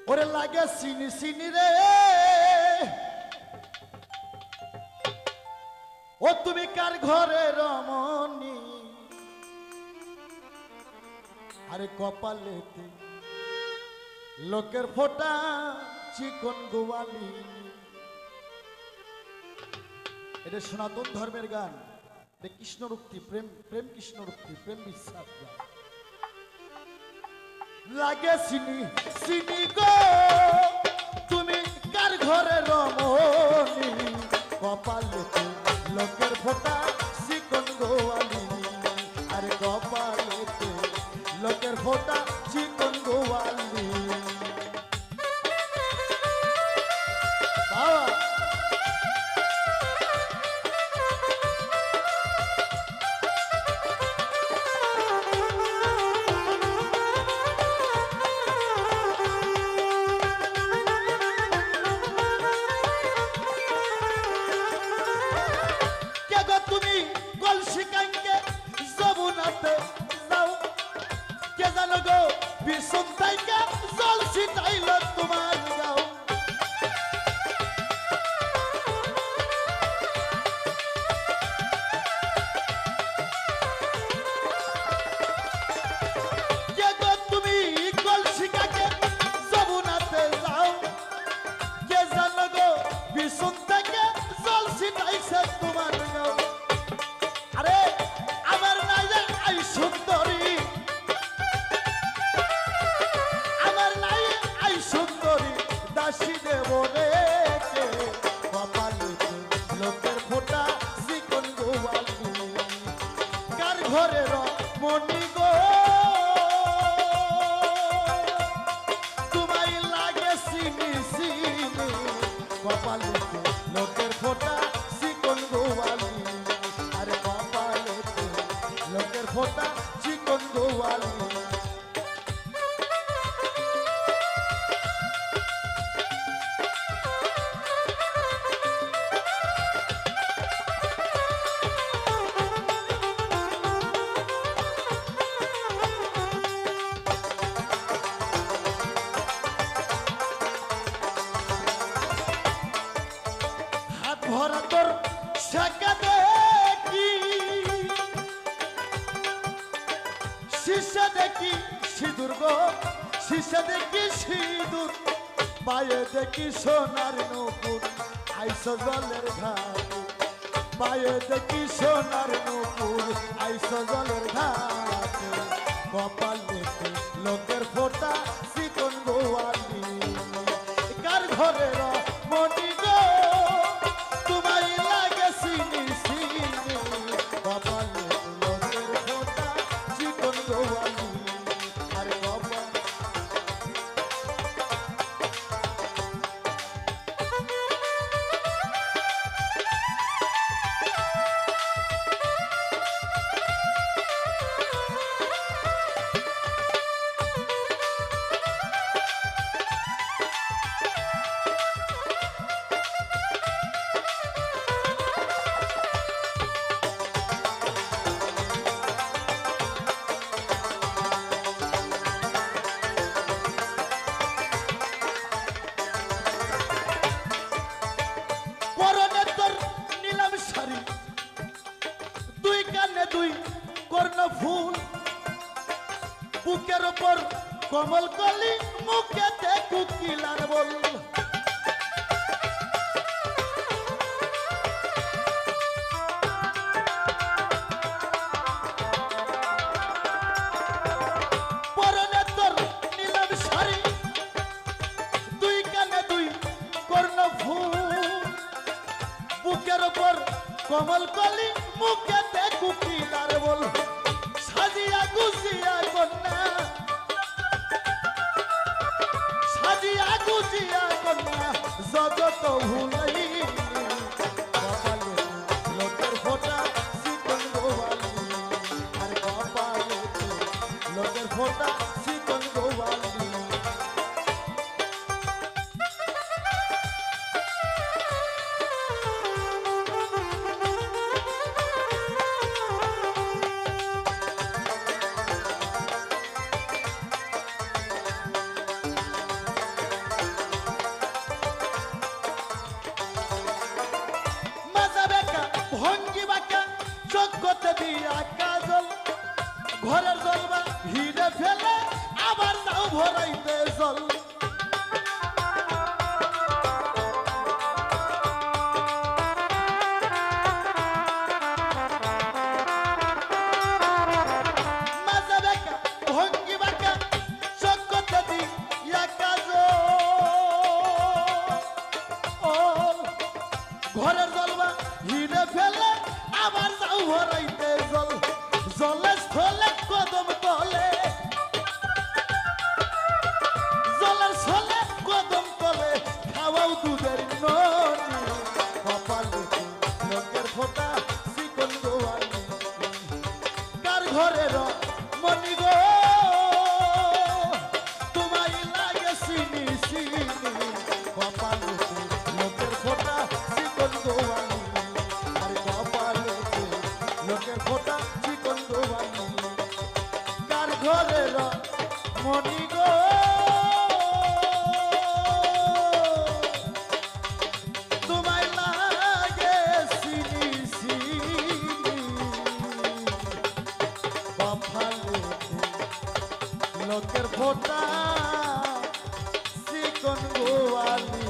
ওরে লাগে চিনি চিনি রে ও তুমি কার ঘরে রমণী আরে কপালেতে লোকের ফোঁটা চিকন গোয়ালি এটা সনাতন ধর্মের গান কৃষ্ণ রুক্তি প্রেম প্রেম কৃষ্ণ রুক্তি প্রেম বিশ্বাস গান লাগে চিনি চিনি গো তুমি কার ঘরে রমণী কপালেতে লোকের ফোঁটা চিকন গোয়ালি আরে কপালেতে লোকের ফোঁটা চিকন গোয়ালি ঘরের মনি গো তোমায় লাগে চিনি চিনি কপালেতে লোকের ফোঁটা চিকন গোয়ালি আরে কপালেতে লোকের ফোঁটা চিকন গোয়ালি ভরা তোর শাখা দেখি শিশা দেখি সিঁদুর গো শিশা দেখি সিঁদুর পায়ে দেখি সোনার নূপুর আইস জলের ঘাটে পায়ে দেখি সোনার নূপুর আইস জলের ঘাটে কপালেতে লোকের ফোঁটা চিকন গোয়ালি কার ঘরের মনি গো তোমায় লাগে চিনি চিনি কপালে লোকের ফোঁটা চিকন গোয়ালি আরে কপাল ফুল বুকের উপর কমল কলি মুখেতে কুকিলার বল পরনে তোর নীলাম শাড়ি দুই কানে দুই কর্ণ ফুল বুকের উপর কমল কলি মুখেতে কুকিলার বল সাজিয়া গুজিয়া কন্যা সাজিয়া গুজিয়া কন্যা জগত ভুলাই কপালে লোকের ফোঁটা চিকন গোয়ালি আর কপালে লোকের ফোঁটা চিকন গোয়ালি ভরাইতে জল মাঝে বেকা ভঙ্গি বাঁকা চক্ষতে দি কাজ ঘরের জলবা হিরে ফেলে আবার যাও ভরাইতে জল জলে স্থলে কদম তলে জলের ছলে কদম তলে খাওয়াও দুধের ননি কপালে লোকের ফোঁটা চিকন গোয়ালি কার ঘরের মনি গো তোমায় লাগে চিনি চিনি কপালে লোকের ফোঁটা চিকন গোয়ালি আর কপালে লোকের ফোঁটা চিকন গোয়ালি কার ঘরের মনি গো তোমায় লাগে চিনি চিনি কপালে লোকের ফোঁটা চিকন গোয়ালি